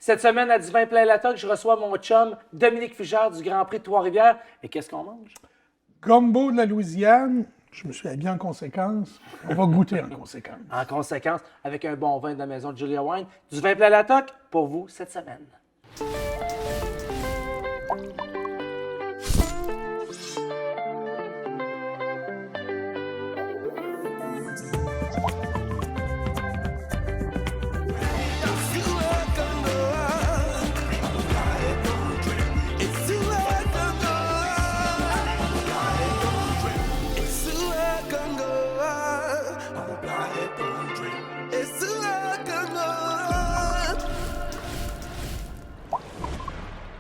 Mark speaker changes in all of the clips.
Speaker 1: Cette semaine, à Divin Plein la Toque, je reçois mon chum Dominique Fugère du Grand Prix de Trois-Rivières. Et qu'est-ce qu'on mange?
Speaker 2: Gumbo de la Louisiane, je me suis habillé en conséquence. On va goûter en conséquence.
Speaker 1: En conséquence, avec un bon vin de la maison de Julia Wine, du Vin Plein la Toque pour vous cette semaine.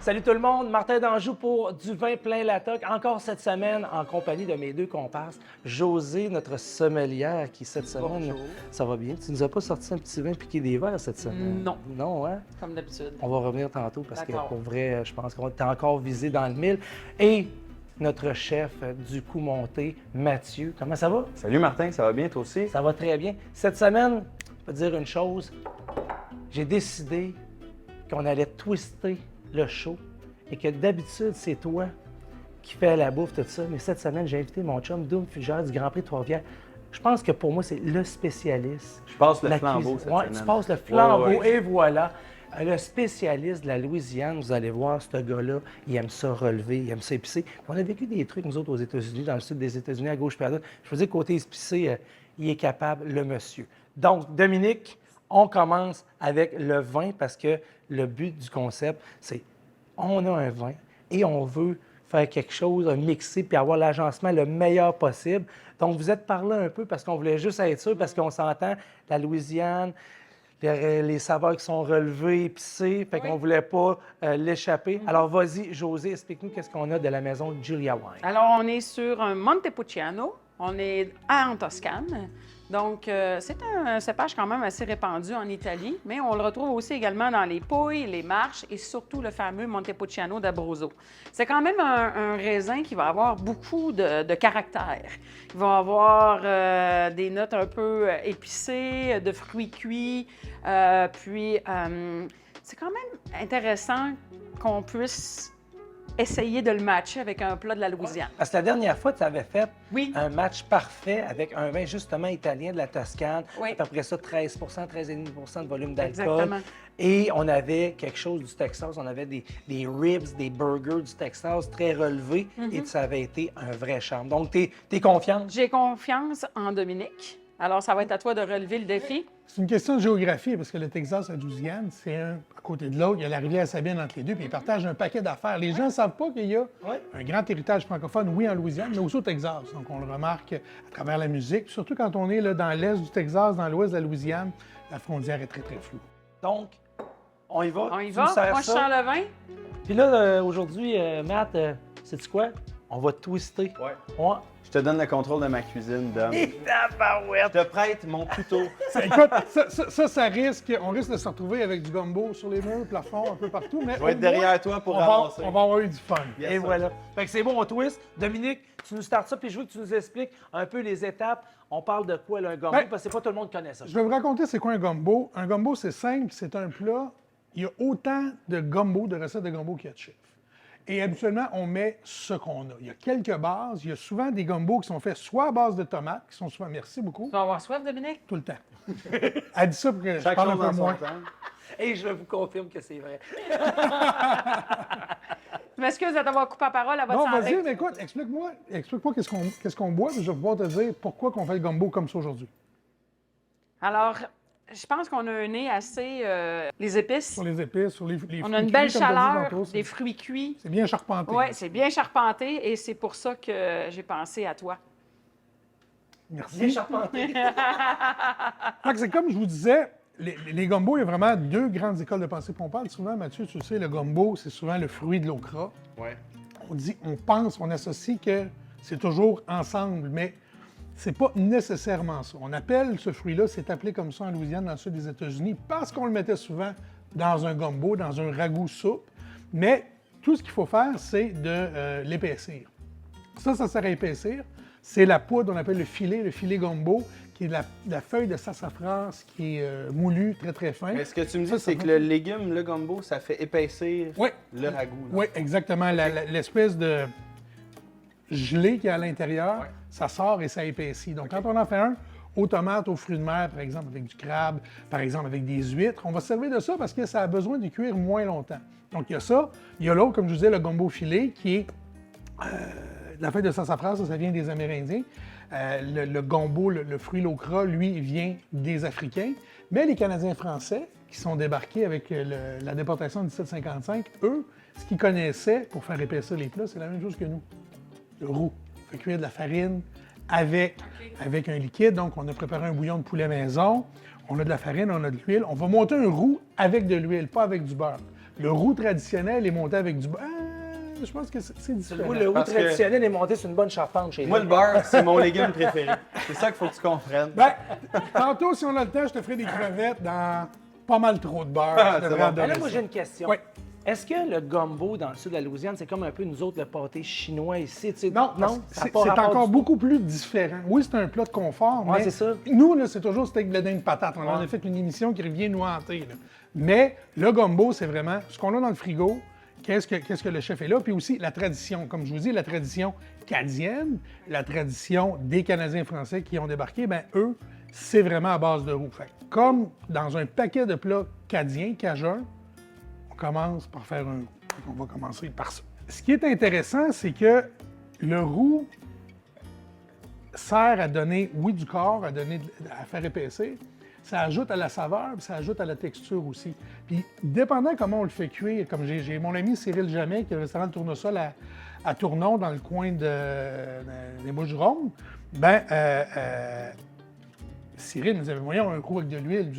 Speaker 1: Salut tout le monde, Martin d'Anjou pour du Vin Plein la Toque. Encore cette semaine, en compagnie de mes deux comparses, José, notre sommelière, qui cette semaine,
Speaker 3: Bonjour.
Speaker 1: ça va bien. Tu nous as pas sorti un petit vin piqué des verres cette semaine?
Speaker 3: Non.
Speaker 1: Non, hein?
Speaker 3: Comme d'habitude.
Speaker 1: On va revenir tantôt parce que
Speaker 3: D'accord.
Speaker 1: pour vrai, je pense qu'on est encore visé dans le mille. Et notre chef du coup monté, Mathieu. Comment ça va?
Speaker 4: Salut Martin, ça va bien toi aussi?
Speaker 1: Ça va très bien. Cette semaine, je peux te dire une chose. J'ai décidé qu'on allait twister le show et que d'habitude, c'est toi qui fais la bouffe, tout ça. Mais cette semaine, j'ai invité mon chum Doom Fugère du Grand Prix de Trois-Rivières. Je pense que pour moi, c'est le spécialiste.
Speaker 4: Je passe le
Speaker 1: La
Speaker 4: flambeau
Speaker 1: cuisine.
Speaker 4: cette
Speaker 1: Ouais,
Speaker 4: semaine.
Speaker 1: tu passes le flambeau
Speaker 4: Ouais, ouais.
Speaker 1: et voilà. Le spécialiste de la Louisiane, vous allez voir, ce gars-là, il aime ça relever, il aime ça épicer. Puis on a vécu des trucs, nous autres, aux États-Unis, dans le sud des États-Unis, à gauche et à droite. Je veux dire, côté épicé, il est capable, le monsieur. Donc, Dominique, on commence avec le vin parce que le but du concept, c'est on a un vin et on veut faire quelque chose, un mixer, puis avoir l'agencement le meilleur possible. Donc, vous êtes par là un peu parce qu'on voulait juste être sûr, parce qu'on s'entend, la Louisiane, les saveurs qui sont relevées, épicées, fait qu'on ne voulait pas l'échapper. Alors, vas-y, José, explique-nous qu'est-ce qu'on a de la maison Julia Wine.
Speaker 3: Alors, on est sur un Montepulciano. On est en Toscane. Donc, c'est un cépage quand même assez répandu en Italie, mais on le retrouve aussi également dans les Pouilles, les Marches et surtout le fameux Montepulciano d'Abruzzo. C'est quand même un raisin qui va avoir beaucoup de caractère. Il va avoir des notes un peu épicées, de fruits cuits, c'est quand même intéressant qu'on puisse essayer de le matcher avec un plat de la Louisiane.
Speaker 1: Parce que la dernière fois, tu avais fait
Speaker 3: Oui.
Speaker 1: un match parfait avec un vin justement italien de la Toscane,
Speaker 3: Oui.
Speaker 1: à peu près ça, 13 13,5 de volume d'alcool.
Speaker 3: Exactement.
Speaker 1: Et on avait quelque chose du Texas, on avait des ribs, des burgers du Texas très relevés, et ça avait été un vrai charme. Donc, t'es confiante?
Speaker 3: J'ai confiance en Dominique. Alors, ça va être à toi de relever le défi.
Speaker 2: C'est une question de géographie, parce que le Texas et la Louisiane, c'est un à côté de l'autre. Il y a la rivière Sabine entre les deux, puis ils partagent un paquet d'affaires. Les gens ne savent pas qu'il y a un grand héritage francophone, oui, en Louisiane, mais aussi au Texas. Donc, on le remarque à travers la musique. Puis surtout quand on est là, dans l'est du Texas, dans l'ouest de la Louisiane, la frontière est très, très floue.
Speaker 1: Donc, on y va?
Speaker 3: On y
Speaker 1: Tu
Speaker 3: va?
Speaker 1: nous sers
Speaker 3: Moi, je
Speaker 1: ça?
Speaker 3: sens le vin.
Speaker 1: Puis là, aujourd'hui, Matt, sais-tu quoi? On va twister.
Speaker 4: Ouais.
Speaker 1: Ouais.
Speaker 4: Je te donne le contrôle de ma cuisine, Dom. Je
Speaker 1: Tabarouette!
Speaker 4: te prête mon couteau.
Speaker 2: Écoute, ça risque, on risque de se retrouver avec du gumbo sur les murs, plafond, un peu partout, mais
Speaker 4: Je vais être derrière toi pour
Speaker 2: on va
Speaker 4: ramasser.
Speaker 2: avoir eu du fun.
Speaker 4: Yes,
Speaker 1: Et
Speaker 4: sir.
Speaker 1: voilà. Fait que c'est bon, on twist. Dominique, tu nous startes ça, puis je veux que tu nous expliques un peu les étapes. On parle de quoi, là, un gumbo,
Speaker 2: Ben,
Speaker 1: parce que c'est pas tout le monde qui connaît ça.
Speaker 2: Je vais vous raconter c'est quoi un gumbo. Un gumbo, c'est simple, c'est un plat. Il y a autant de gumbo, de recettes de gumbo qu'il y a de chefs. Et habituellement, on met ce qu'on a. Il y a quelques bases. Il y a souvent des gumbos qui sont faits soit à base de tomates, qui sont souvent, merci beaucoup,
Speaker 3: Tu vas avoir soif, Dominique?
Speaker 2: tout le temps. Elle dit ça pour que je
Speaker 4: Chaque
Speaker 2: parle un
Speaker 4: chose
Speaker 2: peu
Speaker 4: en son
Speaker 2: moins.
Speaker 4: temps.
Speaker 1: Et je vous confirme que c'est vrai.
Speaker 3: Je m'excuse de t'avoir coupé la parole à votre
Speaker 2: Non,
Speaker 3: santé.
Speaker 2: vas-y, mais écoute, explique-moi qu'est-ce qu'on boit, puis je vais pouvoir te dire pourquoi on fait le gumbo comme ça aujourd'hui.
Speaker 3: Alors, je pense qu'on a un nez assez... les épices.
Speaker 2: Sur les épices, sur les
Speaker 3: On
Speaker 2: fruits
Speaker 3: a une
Speaker 2: cuits,
Speaker 3: belle
Speaker 2: comme t'as dit
Speaker 3: chaleur,
Speaker 2: tantôt,
Speaker 3: des fruits cuits.
Speaker 2: c'est bien charpenté.
Speaker 3: Oui, c'est bien charpenté et c'est pour ça que j'ai pensé à toi.
Speaker 1: Bien
Speaker 2: Merci.
Speaker 1: charpenté.
Speaker 2: Fait que c'est comme je vous disais, les gumbos, il y a vraiment deux grandes écoles de pensée. Puis on parle souvent, Mathieu, tu le sais, le gumbo, c'est souvent le fruit de l'okra.
Speaker 4: Ouais.
Speaker 2: On pense, on associe que c'est toujours ensemble, mais c'est pas nécessairement ça. On appelle ce fruit-là, c'est appelé comme ça en Louisiane, dans le sud des États-Unis, parce qu'on le mettait souvent dans un gumbo, dans un ragoût soupe. Mais tout ce qu'il faut faire, c'est de l'épaissir. Ça sert à épaissir. C'est la poudre, on appelle le filet gumbo, qui est la feuille de sassafras qui est moulue, très, très fin.
Speaker 4: Mais ce que tu me dis,
Speaker 2: Ça
Speaker 4: c'est que le légume, le gumbo, ça fait épaissir
Speaker 2: Oui.
Speaker 4: le ragoût. là.
Speaker 2: Oui, exactement. L'espèce de gelée qu'il y a à l'intérieur, ça sort et ça épaissit. Donc, quand on en fait un aux tomates, aux fruits de mer, par exemple, avec du crabe, par exemple, avec des huîtres, on va se servir de ça parce que ça a besoin de cuire moins longtemps. Donc, il y a ça. Il y a l'autre, comme je vous disais, le gumbo filet, qui est la feuille de sassafras, ça vient des Amérindiens. Le gombo, le fruit l'okra, lui, vient des Africains. Mais les Canadiens français, qui sont débarqués avec la déportation de 1755, eux, ce qu'ils connaissaient pour faire épaissir les plats, c'est la même chose que nous. Le roux. On fait cuire de la farine avec un liquide. Donc, on a préparé un bouillon de poulet maison. On a de la farine, on a de l'huile. On va monter un roux avec de l'huile, pas avec du beurre. Le roux traditionnel est monté avec du beurre. Je pense que c'est différent.
Speaker 1: Le roux
Speaker 4: Parce que-
Speaker 1: traditionnel est monté sur une bonne charpente chez nous.
Speaker 4: Moi, le beurre, c'est mon légume préféré. C'est ça qu'il faut que tu comprennes.
Speaker 2: Ben, tantôt, si on a le temps, je te ferai des crevettes dans pas mal trop de beurre.
Speaker 4: Ah,
Speaker 2: Je devrais
Speaker 4: c'est bon.
Speaker 2: adorer
Speaker 1: Mais là, moi,
Speaker 2: ça.
Speaker 1: j'ai une question.
Speaker 2: Oui.
Speaker 1: Est-ce que le gumbo dans le sud de la Louisiane, c'est comme un peu nous autres, le pâté chinois ici? Tu sais?
Speaker 2: Non,
Speaker 1: ça a
Speaker 2: c'est
Speaker 1: pas rapport
Speaker 2: encore
Speaker 1: du
Speaker 2: beaucoup plus différent. Oui, c'est un plat de confort,
Speaker 1: Ouais,
Speaker 2: mais
Speaker 1: c'est ça.
Speaker 2: nous, là, c'est toujours steak blé de patate. On en a fait une émission qui revient nous hanter. Là. Mais le gumbo, c'est vraiment ce qu'on a dans le frigo, qu'est-ce que le chef est là, puis aussi la tradition. Comme je vous dis, la tradition cadienne, la tradition des Canadiens français qui ont débarqué, ben eux, c'est vraiment à base de roux. Fait que comme dans un paquet de plats cadiens, cajuns, on commence par faire un roux. On va commencer par ça. Ce qui est intéressant, c'est que le roux sert à donner, oui, du corps, à faire épaissir. Ça ajoute à la saveur, puis ça ajoute à la texture aussi. Puis, dépendant comment on le fait cuire, comme j'ai mon ami Cyril Jamet, qui a le restaurant de Tournesol à Tournon, dans le coin des Bouches-du-Rhône, Cyril nous avait voyons, un roux avec de l'huile,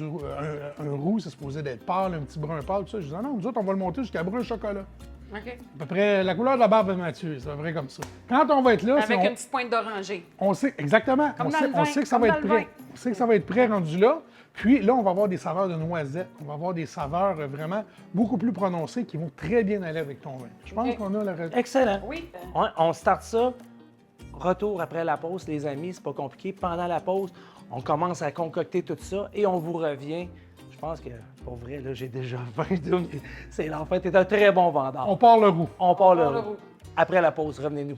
Speaker 2: un roux, c'est supposé d'être pâle, un petit brun pâle, tout ça. Je disais, non, nous autres, on va le monter jusqu'à brun chocolat.
Speaker 3: OK.
Speaker 2: À peu près la couleur de la barbe de Mathieu, c'est vrai comme ça. Quand on va être là,
Speaker 3: Avec une petite pointe d'oranger.
Speaker 2: on sait exactement.
Speaker 3: Comme
Speaker 2: On
Speaker 3: dans
Speaker 2: sait,
Speaker 3: le
Speaker 2: on
Speaker 3: vin,
Speaker 2: sait que ça
Speaker 3: comme
Speaker 2: va
Speaker 3: dans
Speaker 2: être
Speaker 3: le
Speaker 2: prêt.
Speaker 3: vin.
Speaker 2: On sait que ça va être prêt rendu là. Puis là, on va avoir des saveurs de noisettes. On va avoir des saveurs vraiment beaucoup plus prononcées qui vont très bien aller avec ton vin. Je pense
Speaker 3: OK.
Speaker 2: qu'on a la recette.
Speaker 1: Excellent.
Speaker 3: Oui.
Speaker 1: On starte ça. Retour après la pause, les amis, c'est pas compliqué. Pendant la pause, on commence à concocter tout ça et on vous revient. Je pense que, pour vrai, là, j'ai déjà faim. C'est l'enfer. T'es un très bon vendeur.
Speaker 2: On part le roux.
Speaker 1: On part
Speaker 3: part
Speaker 1: le
Speaker 3: le
Speaker 1: roux.
Speaker 3: roux.
Speaker 1: Après la pause, revenez-nous.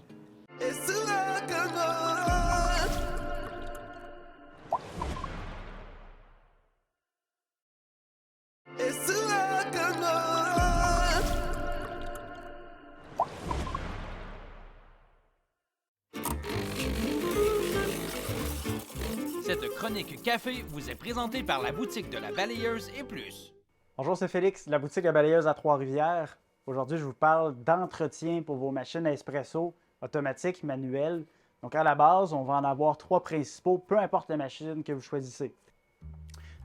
Speaker 5: Cette chronique café vous est présentée par la boutique de la balayeuse et plus.
Speaker 6: Bonjour, c'est Félix de la boutique La Balayeuse à Trois-Rivières. Aujourd'hui, je vous parle d'entretien pour vos machines à espresso automatiques, manuelles. Donc, à la base, on va en avoir 3 principaux, peu importe la machine que vous choisissez.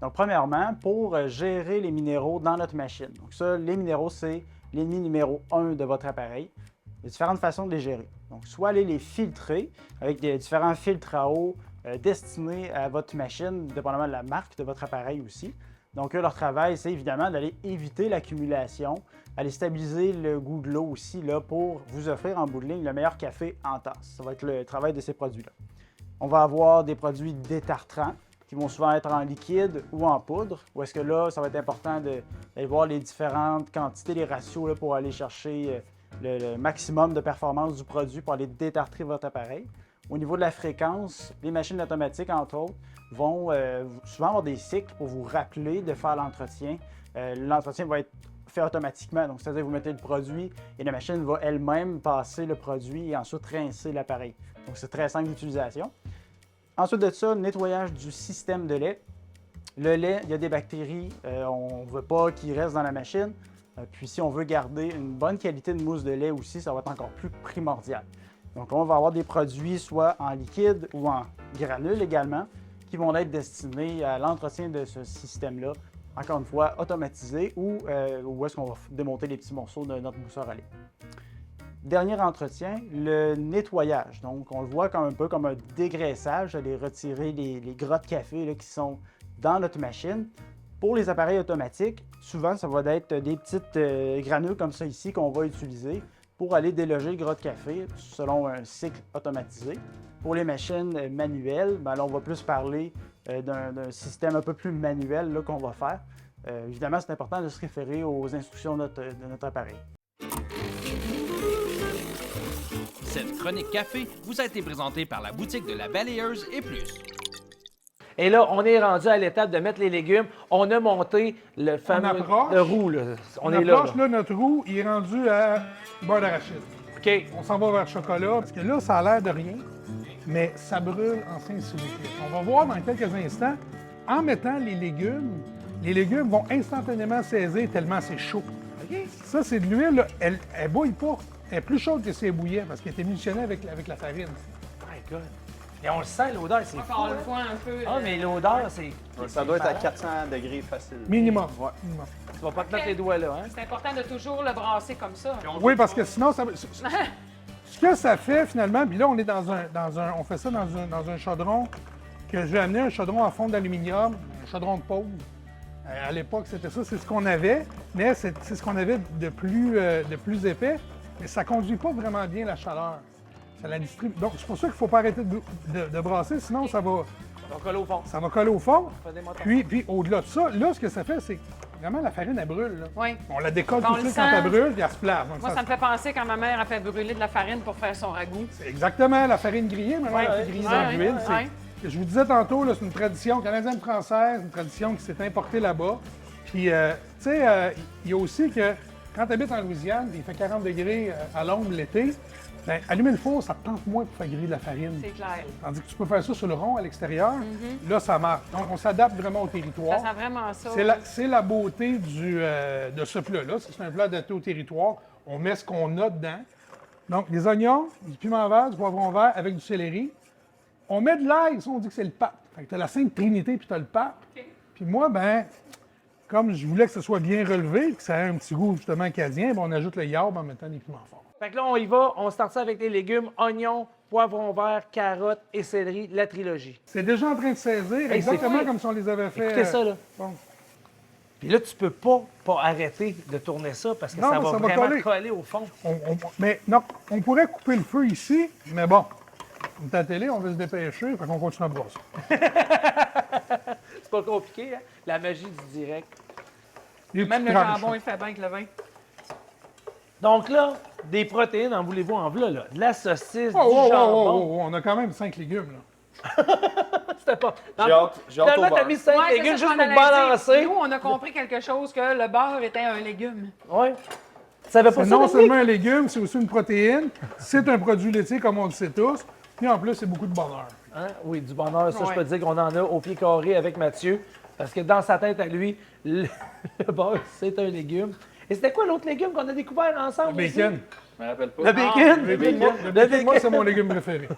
Speaker 6: Donc, premièrement, pour gérer les minéraux dans notre machine. Donc, ça, les minéraux, c'est l'ennemi numéro 1 de votre appareil. Il y a différentes façons de les gérer. Donc, soit aller les filtrer avec des différents filtres à eau destinés à votre machine, dépendamment de la marque de votre appareil aussi. Donc, eux, leur travail, c'est évidemment d'aller éviter l'accumulation, aller stabiliser le goût de l'eau aussi là, pour vous offrir en bout de ligne le meilleur café en tasse. Ça va être le travail de ces produits-là. On va avoir des produits détartrants qui vont souvent être en liquide ou en poudre, où est-ce que là, ça va être important d'aller voir les différentes quantités, les ratios là, pour aller chercher le maximum de performance du produit pour aller détartrer votre appareil. Au niveau de la fréquence, les machines automatiques, entre autres, vont souvent avoir des cycles pour vous rappeler de faire l'entretien. L'entretien va être fait automatiquement, donc c'est-à-dire que vous mettez le produit et la machine va elle-même passer le produit et ensuite rincer l'appareil. Donc c'est très simple d'utilisation. Ensuite de ça, le nettoyage du système de lait. Le lait, il y a des bactéries, on ne veut pas qu'il reste dans la machine. Puis si on veut garder une bonne qualité de mousse de lait aussi, ça va être encore plus primordial. Donc on va avoir des produits soit en liquide ou en granules également qui vont être destinés à l'entretien de ce système-là, encore une fois automatisé ou où est-ce qu'on va démonter les petits morceaux de notre mousseur à lait. Dernier entretien, le nettoyage. Donc on le voit comme un peu comme un dégraissage, aller retirer les gras de café là, qui sont dans notre machine. Pour les appareils automatiques, souvent ça va être des petites granules comme ça ici qu'on va utiliser pour aller déloger le gras de café selon un cycle automatisé. Pour les machines manuelles, ben là, on va plus parler d'un système un peu plus manuel là, qu'on va faire. Évidemment, c'est important de se référer aux instructions de notre appareil.
Speaker 5: Cette chronique café vous a été présentée par la boutique de la Balayeuse et plus.
Speaker 1: Et là, on est rendu à l'étape de mettre les légumes. On a monté le fameux
Speaker 2: approche.
Speaker 1: le roux. Là.
Speaker 2: On
Speaker 1: est là.
Speaker 2: approche, là, notre roux, il est rendu à beurre d'arachide.
Speaker 1: OK.
Speaker 2: On s'en va vers le chocolat, parce que là, ça a l'air de rien, mais ça brûle en fin s'il vous plaît. On va voir dans quelques instants, en mettant les légumes vont instantanément saisir tellement c'est chaud. Ça, c'est de l'huile, là. Elle bouille pas. Elle est plus chaude que si elle bouillait, parce qu'elle est émulsionnée avec la farine.
Speaker 1: My God. Et on le sent, l'odeur, c'est fou.
Speaker 3: Encore
Speaker 1: hein?
Speaker 3: une fois, un peu.
Speaker 1: Ah, mais l'odeur, c'est...
Speaker 4: Ça doit être à 400 degrés facile.
Speaker 2: Minimum.
Speaker 4: Ouais.
Speaker 2: Minimum.
Speaker 1: Tu vas pas te mettre les doigts là, hein?
Speaker 3: C'est important de toujours le brasser comme ça.
Speaker 2: Oui, parce que sinon, ça, ce que ça fait finalement, puis là, on est on fait ça dans un chaudron que j'ai amené, un chaudron en fonte d'aluminium, un chaudron de pauvre. À l'époque, c'était ça, c'est ce qu'on avait, mais c'est ce qu'on avait de plus épais, mais ça conduit pas vraiment bien la chaleur. Ça la distribue. Donc, c'est pour ça qu'il ne faut pas arrêter de brasser, sinon ça va
Speaker 1: coller au fond.
Speaker 2: ça va coller au fond.
Speaker 1: Fais des motons.
Speaker 2: Puis au-delà de ça, là, ce que ça fait, c'est que vraiment la farine, elle brûle. Là.
Speaker 3: Oui.
Speaker 2: On la décolle
Speaker 3: On
Speaker 2: tout de
Speaker 3: le
Speaker 2: suite quand
Speaker 3: sent.
Speaker 2: elle brûle, puis elle se place. Donc,
Speaker 3: Moi, ça me fait penser quand ma mère a fait brûler de la farine pour faire son ragoût.
Speaker 2: c'est exactement la farine grillée, maintenant, elle fait griller dans l'huile.
Speaker 3: ouais.
Speaker 2: Je vous disais tantôt, là, c'est une tradition canadienne-française, une tradition qui s'est importée là-bas. Puis, tu sais, il y a aussi que quand tu habites en Louisiane, il fait 40 degrés à l'ombre l'été, bien, allumer le four, ça te tente moins pour faire griller de la farine.
Speaker 3: C'est clair.
Speaker 2: Tandis que tu peux faire ça sur le rond à l'extérieur, là, ça marche. Donc, on s'adapte vraiment au territoire.
Speaker 3: Ça sent vraiment ça.
Speaker 2: C'est la beauté de ce plat-là. C'est un plat adapté au territoire. On met ce qu'on a dedans. Donc, des oignons, du piment vert, du poivron vert avec du céleri. On met de l'ail, ça, on dit que c'est le pape. Fait que tu as la Sainte Trinité puis tu as le pape. Puis moi, ben, comme je voulais que ce soit bien relevé, que ça ait un petit goût justement acadien, ben, on ajoute le yaourt en mettant des piments forts.
Speaker 1: Fait que là, on y va. On start ça avec les légumes, oignons, poivrons verts, carottes et céleri, la trilogie.
Speaker 2: C'est déjà en train de saisir, exactement comme si on les avait fait.
Speaker 1: Écoutez ça, là.
Speaker 2: Bon.
Speaker 1: Puis là, tu peux pas arrêter de tourner ça parce que
Speaker 2: Non,
Speaker 1: ça va
Speaker 2: ça va
Speaker 1: vraiment
Speaker 2: coller.
Speaker 1: au fond.
Speaker 2: Mais non, on pourrait couper le feu ici, mais bon, on est à la télé, on veut se dépêcher, fait qu'on continue à brasser.
Speaker 1: C'est pas compliqué, hein? La magie du direct.
Speaker 2: Des
Speaker 3: Même
Speaker 2: petites
Speaker 3: le
Speaker 2: tranches.
Speaker 3: jambon, il fait bien avec le vin.
Speaker 1: Donc là, des protéines, en voulez-vous en v'là, là? De la saucisse,
Speaker 2: Oh,
Speaker 1: du jambon.
Speaker 2: on a quand même 5 légumes, là.
Speaker 1: C'était pas...
Speaker 4: J'ai hâte au
Speaker 1: Finalement, t'as
Speaker 4: beurre.
Speaker 1: mis 5
Speaker 3: Ouais, c'est
Speaker 1: légumes
Speaker 3: ça,
Speaker 1: juste
Speaker 3: je
Speaker 1: pour
Speaker 3: m'en allais
Speaker 1: balancer.
Speaker 3: dire. Nous, on a compris quelque chose, que le beurre était un légume.
Speaker 1: Oui. Tu savais pas
Speaker 2: C'est
Speaker 1: ça,
Speaker 2: non
Speaker 1: Dominique?
Speaker 2: seulement un légume, c'est aussi une protéine. C'est un produit laitier, comme on le sait tous. Puis en plus, c'est beaucoup de bonheur.
Speaker 1: Hein? Oui, du bonheur. Ça, je
Speaker 3: Ouais.
Speaker 1: peux te dire qu'on en a au pied carré avec Mathieu. Parce que dans sa tête à lui, le beurre, c'est un légume. Et c'était quoi l'autre légume qu'on a découvert ensemble?
Speaker 2: Le bacon.
Speaker 1: aussi? Le bacon?
Speaker 2: Le bacon, moi, c'est mon légume préféré.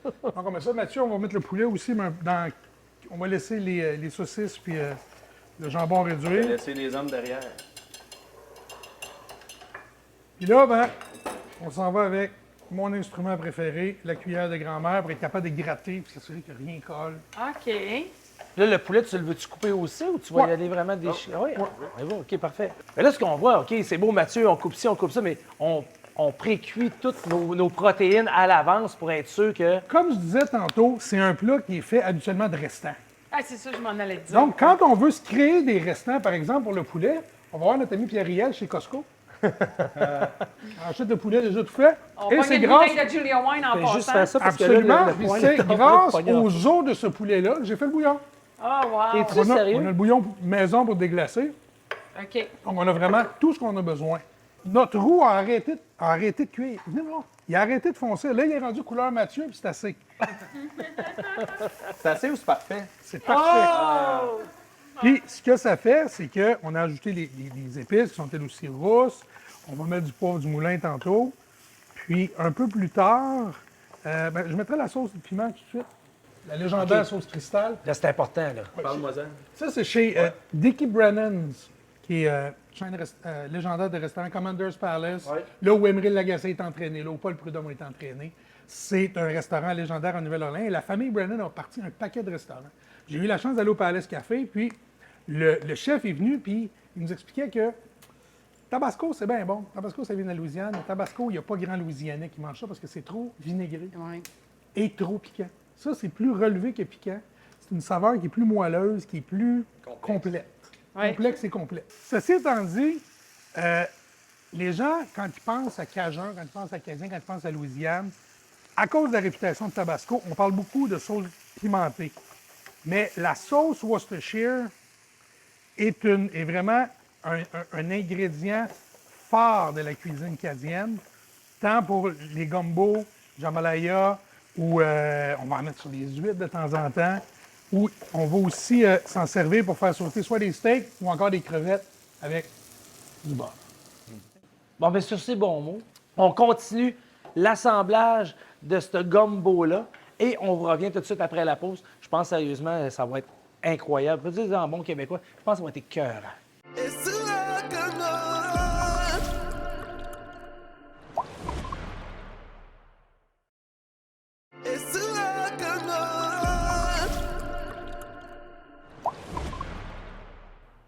Speaker 2: Donc, on met ça. Mathieu, on va mettre le poulet aussi, mais on va laisser les saucisses puis le jambon réduit.
Speaker 4: Laissez les hommes derrière.
Speaker 2: Puis là, ben, on s'en va avec mon instrument préféré, la cuillère de grand-mère, pour être capable de gratter puis s'assurer que rien colle.
Speaker 3: OK.
Speaker 1: Là, le poulet, tu le veux-tu couper aussi ou tu vas y
Speaker 2: Ouais.
Speaker 1: aller vraiment déchirer? Oui, on y va. OK, parfait. Mais là, ce qu'on voit, OK, c'est beau, Mathieu, on coupe ci, on coupe ça, mais on pré-cuit toutes nos protéines à l'avance pour être sûr que...
Speaker 2: Comme je disais tantôt, c'est un plat qui est fait habituellement de restants.
Speaker 3: Ah, c'est ça, je m'en allais te dire.
Speaker 2: Donc, quand on veut se créer des restants, par exemple, pour le poulet, on va voir notre ami Pierre-Riel chez Costco. On achète le poulet déjà tout fait.
Speaker 3: on
Speaker 2: Et
Speaker 3: pogne
Speaker 2: c'est
Speaker 3: une
Speaker 2: grâce...
Speaker 3: bouteille de Julia Wine en
Speaker 1: Fais
Speaker 3: passant.
Speaker 1: juste faire ça parce que
Speaker 2: Absolument.
Speaker 1: là, le
Speaker 2: Puis
Speaker 1: point
Speaker 2: c'est
Speaker 1: est
Speaker 2: grâce
Speaker 1: pogné en
Speaker 2: aux os de ce poulet-là que j'ai fait le bouillon.
Speaker 3: Ah, wow.
Speaker 1: Et tu-
Speaker 2: On a
Speaker 1: sérieux?
Speaker 2: le bouillon maison pour déglacer.
Speaker 3: OK.
Speaker 2: Donc, on a vraiment tout ce qu'on a besoin. Notre roux a arrêté de cuire. Non, il a arrêté de foncer. Là, il est rendu couleur Mathieu, puis c'est assez.
Speaker 4: C'est assez ou c'est parfait?
Speaker 2: C'est parfait. Puis, ce que ça fait, c'est qu'on a ajouté les épices qui sont elles aussi rousses. On va mettre du poivre du moulin tantôt. Puis, un peu plus tard, ben, je mettrai la sauce de piment tout de suite. La légendaire sauce cristal.
Speaker 1: Là, c'est important, là.
Speaker 4: Parle-moi-en.
Speaker 2: Ça, c'est chez Dickie Brennan's, qui est chaîne légendaire de restaurant Commander's Palace.
Speaker 1: Ouais.
Speaker 2: Là où Emery Lagacé est entraîné, là où Paul Prudhomme est entraîné. C'est un restaurant légendaire en Nouvelle-Orléans. Et la famille Brennan a parti un paquet de restaurants. J'ai eu la chance d'aller au Palace Café, puis le chef est venu, puis il nous expliquait que Tabasco, c'est bien bon. Tabasco, ça vient de la Louisiane. Mais Tabasco, il n'y a pas grand Louisianais qui mange ça parce que c'est trop vinaigré
Speaker 3: Ouais.
Speaker 2: et trop piquant. Ça, c'est plus relevé que piquant. une saveur qui est plus moelleuse, qui est plus complète.
Speaker 3: Ouais.
Speaker 2: Complexe et complète. Ceci étant dit, les gens, quand ils pensent à Cajun, quand ils pensent à Cajun, quand ils pensent à Louisiane, à cause de la réputation de Tabasco, on parle beaucoup de sauce pimentée. Mais la sauce Worcestershire est vraiment un ingrédient fort de la cuisine cadienne, tant pour les gumbo, jambalaya, ou on va en mettre sur des huîtres de temps en temps, ou on va aussi s'en servir pour faire sauter soit des steaks ou encore des crevettes avec du beurre.
Speaker 1: Bon, bien, sur ces bons mots, on continue l'assemblage de ce gumbo-là et on vous revient tout de suite après la pause. Je pense sérieusement, ça va être incroyable. Je peux dire en bon québécois, je pense que ça va être écœurant.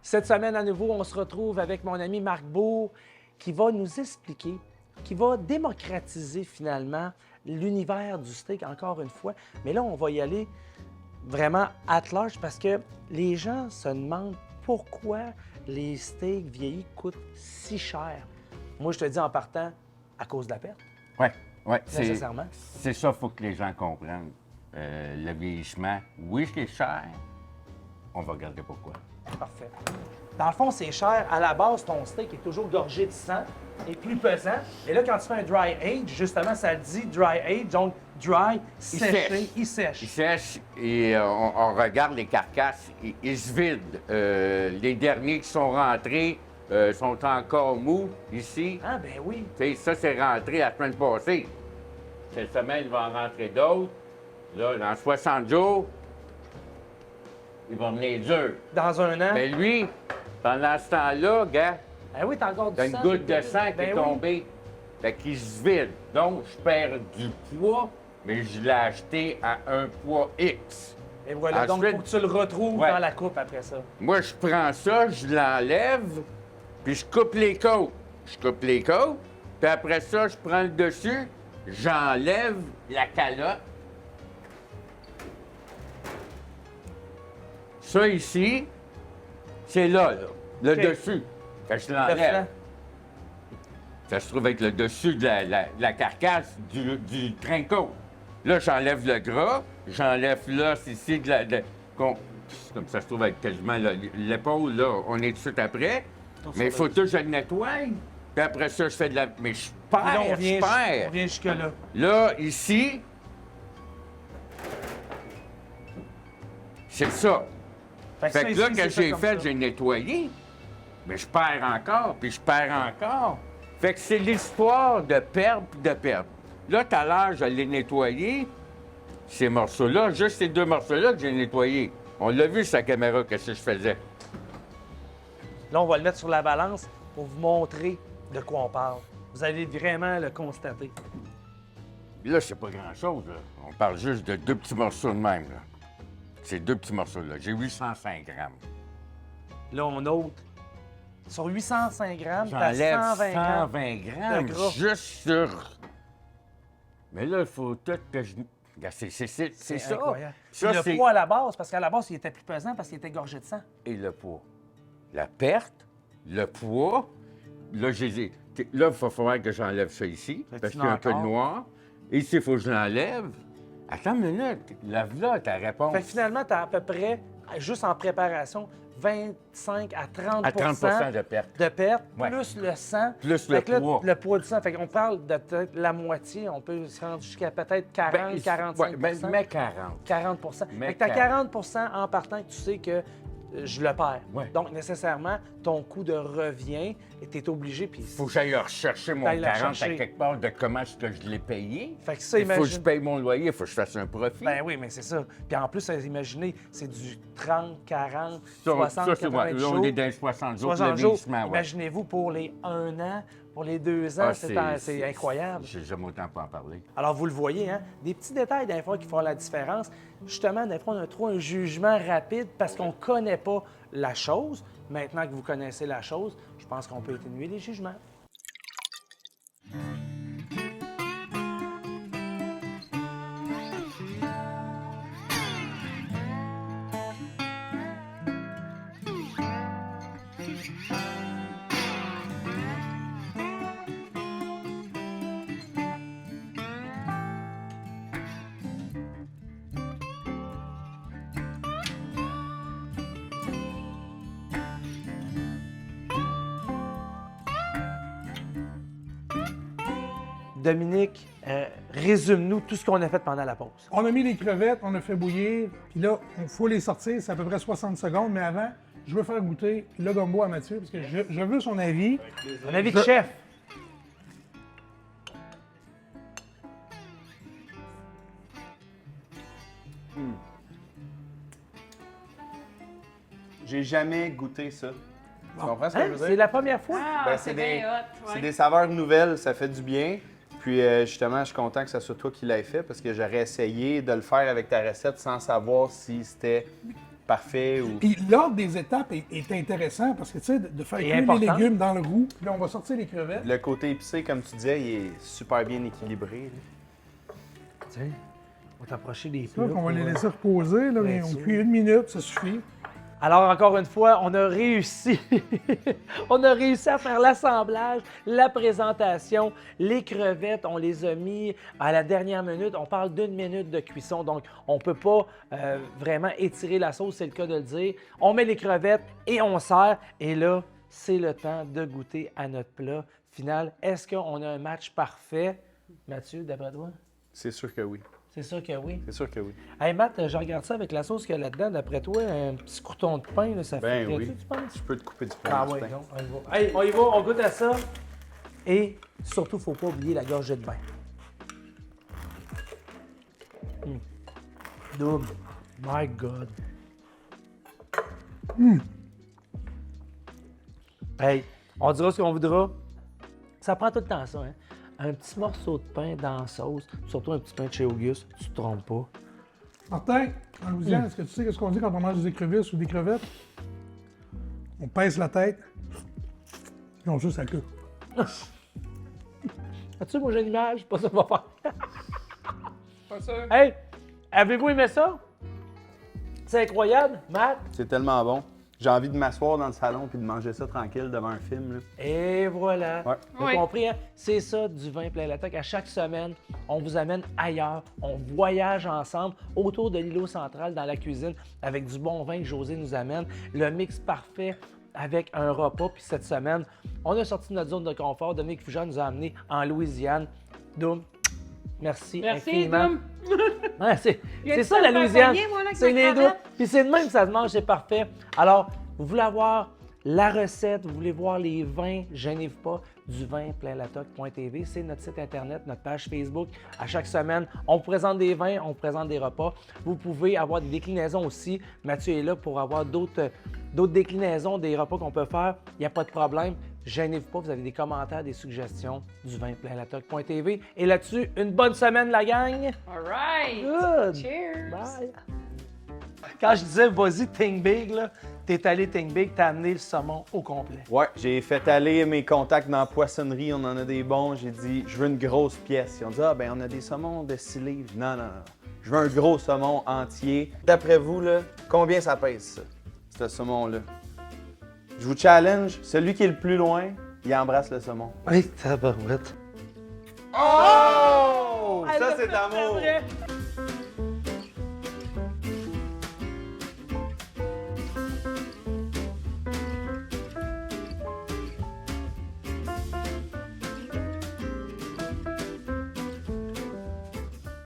Speaker 1: Cette semaine, à nouveau, on se retrouve avec mon ami Marc Bourg qui va nous expliquer, qui va démocratiser finalement l'univers du steak, encore une fois. Mais là, on va y aller vraiment at large parce que les gens se demandent pourquoi les steaks vieillis coûtent si cher. Moi, je te dis en partant, à cause de la perte,
Speaker 7: Oui, oui.
Speaker 1: nécessairement.
Speaker 7: C'est ça qu'il faut que les gens comprennent. Le vieillissement, oui, c'est cher. On va regarder pourquoi.
Speaker 1: Parfait. Dans le fond, c'est cher. À la base, ton steak est toujours gorgé de sang et plus pesant. Et là, quand tu fais un dry age, justement, ça dit dry age, donc dry, séché, il sèche.
Speaker 7: Il sèche et on regarde les carcasses, ils se vident. Les derniers qui sont rentrés sont encore mous ici.
Speaker 1: Ah, ben oui.
Speaker 7: T'sais, ça, c'est rentré la semaine passée. Cette semaine, il va en rentrer d'autres. Là, dans 60 jours, il va venir dur.
Speaker 1: Dans un an.
Speaker 7: Mais lui, pendant ce temps-là, gars,
Speaker 1: Ah oui, t'as encore du
Speaker 7: t'as
Speaker 1: sang.
Speaker 7: une goutte de sang qui
Speaker 1: Ben
Speaker 7: est
Speaker 1: oui.
Speaker 7: tombée. Fait qu'il se vide. Donc, je perds du poids, mais je l'ai acheté à un poids X.
Speaker 1: Et voilà, donc
Speaker 7: Ensuite-
Speaker 1: faut que tu le retrouves
Speaker 7: Ouais.
Speaker 1: dans la coupe après ça.
Speaker 7: Moi, je prends ça, je l'enlève, puis je coupe les côtes. Je coupe les côtes, puis après ça, je prends le dessus, j'enlève la calotte. Ça ici, c'est là, le
Speaker 1: OK.
Speaker 7: dessus. Fait que je
Speaker 1: Le
Speaker 7: l'enlève.
Speaker 1: flanc.
Speaker 7: Ça se trouve être le dessus de la carcasse du trinquot. Là, j'enlève le gras, j'enlève l'os ici comme ça se trouve être quasiment l'épaule, là, on est tout de suite après. Mais il faut que je le nettoie. Puis après ça, je fais de la... Mais je
Speaker 1: Puis là, on
Speaker 7: perds,
Speaker 1: vient,
Speaker 7: je perds.
Speaker 1: on vient jusque-là.
Speaker 7: Là, ici, c'est ça. Fait
Speaker 1: ça,
Speaker 7: que
Speaker 1: ici,
Speaker 7: là,
Speaker 1: c'est
Speaker 7: quand j'ai
Speaker 1: comme
Speaker 7: fait,
Speaker 1: ça.
Speaker 7: j'ai nettoyé. Mais je perds encore, puis je perds encore. Fait que c'est l'histoire de perdre puis de perdre. Là, tout à l'heure, je l'ai nettoyé. Ces morceaux-là, juste ces deux morceaux-là que j'ai nettoyés. On l'a vu sur la caméra, qu'est-ce que je faisais.
Speaker 1: Là, on va le mettre sur la balance pour vous montrer de quoi on parle. Vous allez vraiment le constater.
Speaker 7: Là, c'est pas grand-chose, là. On parle juste de deux petits morceaux de même, là. Ces deux petits morceaux-là. J'ai 805 grammes.
Speaker 1: Là, on ôte. Sur 805 grammes, t'as
Speaker 7: J'enlève
Speaker 1: 120 grammes.
Speaker 7: 120 grammes
Speaker 1: de gras.
Speaker 7: juste sur... Mais là, il faut tout que je... Regarde, c'est ça.
Speaker 1: Incroyable.
Speaker 7: Ça,
Speaker 1: Puis
Speaker 7: c'est-
Speaker 1: le poids à la base, parce qu'à la base, il était plus pesant parce qu'il était gorgé de sang.
Speaker 7: Et le poids. La perte, le poids. Là, là, il va falloir que j'enlève ça ici,
Speaker 1: Fait que
Speaker 7: parce
Speaker 1: tu
Speaker 7: qu'il y a un peu de
Speaker 1: l'as encore.
Speaker 7: noir. Et ici, il faut que je l'enlève. Attends une minute. Lave-là ta réponse.
Speaker 1: Fait que finalement, t'as à peu près, juste en préparation, 25 à 30
Speaker 7: À 30 de perte.
Speaker 1: de perte,
Speaker 7: Ouais.
Speaker 1: plus le sang.
Speaker 7: Plus
Speaker 1: Fait
Speaker 7: le
Speaker 1: que là,
Speaker 7: poids.
Speaker 1: le poids du sang. Fait qu'on parle de peut-être la moitié. On peut se rendre jusqu'à peut-être 40, 45
Speaker 7: ouais, mais 40.
Speaker 1: 40
Speaker 7: Mais
Speaker 1: Fait que t'as 40 en partant que tu sais que je le perds.
Speaker 7: Ouais.
Speaker 1: Donc, nécessairement, ton coût de revient, tu es obligé. Puis
Speaker 7: Faut que j'aille rechercher mon
Speaker 1: T'ailles le
Speaker 7: 40 à
Speaker 1: chercher.
Speaker 7: quelque part de comment est-ce que je l'ai payé.
Speaker 1: Fait que ça,
Speaker 7: Il faut que je
Speaker 1: imagine-
Speaker 7: paye mon loyer, il faut que je fasse un profit.
Speaker 1: Ben oui, mais c'est ça. Puis en plus, imaginez, c'est du 30, 40,
Speaker 7: Ça,
Speaker 1: 60,
Speaker 7: ça, c'est
Speaker 1: 80
Speaker 7: ouais. Là,
Speaker 1: jours.
Speaker 7: on est dans les 60 jours pour
Speaker 1: 60
Speaker 7: le
Speaker 1: jours.
Speaker 7: vieillissement, ouais.
Speaker 1: Imaginez-vous pour les 1 an, pour les 2 ans,
Speaker 7: Ah,
Speaker 1: c'est incroyable.
Speaker 7: J'aime autant pas en parler.
Speaker 1: Alors, vous le voyez, hein? Des petits détails, des fois, qui font la différence. Justement, des fois, on a trop un jugement rapide parce qu'on ne connaît pas la chose. Maintenant que vous connaissez la chose, je pense qu'on peut atténuer les jugements. Dominique, résume-nous tout ce qu'on a fait pendant la pause.
Speaker 2: On a mis les crevettes, on a fait bouillir, puis là, il faut les sortir, c'est à peu près 60 secondes, mais avant, je veux faire goûter le gumbo à Mathieu, parce que je veux son avis.
Speaker 1: Un avis de chef.
Speaker 4: J'ai jamais goûté ça. Tu comprends ce que je
Speaker 1: Hein?
Speaker 4: veux
Speaker 1: C'est
Speaker 4: dire?
Speaker 1: la première fois?
Speaker 3: Ah,
Speaker 4: Ben,
Speaker 3: c'est
Speaker 4: des,
Speaker 3: bien hot.
Speaker 4: c'est
Speaker 3: ouais.
Speaker 4: des saveurs nouvelles, ça fait du bien. Puis justement, je suis content que ce soit toi qui l'aies fait parce que j'aurais essayé de le faire avec ta recette sans savoir si c'était parfait ou.
Speaker 2: Puis l'ordre des étapes est intéressant, parce que tu sais, de faire
Speaker 1: Et
Speaker 2: cuire les
Speaker 1: important.
Speaker 2: légumes dans le roux, puis là, on va sortir les crevettes.
Speaker 4: Le côté épicé, comme tu disais, il est super bien équilibré. là.
Speaker 1: Tiens, on va t'approcher des
Speaker 2: C'est sûr
Speaker 1: plats.
Speaker 2: qu'on va
Speaker 1: pour,
Speaker 2: les laisser reposer, là, mais
Speaker 1: bien
Speaker 2: on
Speaker 1: sûr.
Speaker 2: cuit 1 minute, ça suffit.
Speaker 1: Alors, encore une fois, on a réussi. On a réussi à faire l'assemblage, la présentation. Les crevettes, on les a mis à la dernière minute. On parle d'1 minute de cuisson, donc on ne peut pas vraiment étirer la sauce, c'est le cas de le dire. On met les crevettes et on sert. Et là, c'est le temps de goûter à notre plat final. Est-ce qu'on a un match parfait? Mathieu, d'après toi?
Speaker 4: C'est sûr que oui.
Speaker 1: C'est sûr que oui.
Speaker 4: C'est sûr que oui.
Speaker 1: Hey Matt, je regarde ça avec la sauce qu'il y a là-dedans. D'après toi, un petit crouton de pain, là, ça
Speaker 4: Ben
Speaker 1: fait
Speaker 4: oui.
Speaker 1: tu penses?
Speaker 4: Je peux te couper du pain.
Speaker 1: Ah
Speaker 4: du
Speaker 1: oui,
Speaker 4: pain.
Speaker 1: donc, on y va. Hey, on y va, on goûte à ça. Et surtout, il ne faut pas oublier la gorgée de bain. Double. My God. Hey, on dira ce qu'on voudra. Ça prend tout le temps ça, hein? Un petit morceau de pain dans la sauce, surtout un petit pain de chez Auguste, tu te trompes pas.
Speaker 2: Martin, en Louisiane, est-ce que tu sais ce qu'on dit quand on mange des écrevisses ou des crevettes? On pèse la tête, et on juste la queue.
Speaker 1: As-tu moi j'ai une image? C'est pas ça qu'on va faire.
Speaker 3: Pas sûr.
Speaker 1: Hey, avez-vous aimé ça? C'est incroyable, Matt?
Speaker 4: C'est tellement bon. J'ai envie de m'asseoir dans le salon puis de manger ça tranquille devant un film. Là.
Speaker 1: Et voilà.
Speaker 4: Ouais.
Speaker 1: Vous avez
Speaker 3: Oui.
Speaker 1: compris, hein? C'est ça du vin plein la toque. À chaque semaine, on vous amène ailleurs. On voyage ensemble autour de l'îlot central dans la cuisine avec du bon vin que José nous amène. Le mix parfait avec un repas. Puis cette semaine, on a sorti de notre zone de confort. Dominique Fougeant nous a amenés en Louisiane. Doum, merci infiniment.
Speaker 3: Dom.
Speaker 1: Ouais, c'est
Speaker 3: Y a-tu
Speaker 1: ça la
Speaker 3: ça me
Speaker 1: Louisiane.
Speaker 3: fait moi, là, avec
Speaker 1: C'est
Speaker 3: ma
Speaker 1: les deux.
Speaker 3: crevette?
Speaker 1: Puis c'est de même que ça se mange, c'est parfait. Alors, vous voulez avoir la recette, vous voulez voir les vins, gênez-vous pas, du vin plein la toque.tv. C'est notre site internet, notre page Facebook. À chaque semaine, on vous présente des vins, on vous présente des repas. Vous pouvez avoir des déclinaisons aussi. Mathieu est là pour avoir d'autres déclinaisons des repas qu'on peut faire. Il n'y a pas de problème. Gênez-vous pas, vous avez des commentaires, des suggestions du vin plein la toque.tv. Et là-dessus, une bonne semaine, la gang!
Speaker 3: All right.
Speaker 1: Good!
Speaker 3: Cheers.
Speaker 1: Bye! Quand je disais vas-y, think big, là, t'es allé think big, t'as amené le saumon au complet.
Speaker 4: Ouais, j'ai fait aller mes contacts dans la poissonnerie, on en a des bons. J'ai dit, je veux une grosse pièce. Ils ont dit, ah ben on a des saumons de 6 livres. Non, non, non. Je veux un gros saumon entier. D'après vous, là, combien ça pèse, ça, ce saumon-là? Je vous challenge, celui qui est le plus loin, il embrasse le saumon.
Speaker 1: Hey, tabarouette!
Speaker 4: Oh!
Speaker 1: Elle
Speaker 4: Ça,
Speaker 1: l'a
Speaker 4: c'est
Speaker 1: fait
Speaker 4: d'amour!
Speaker 1: après.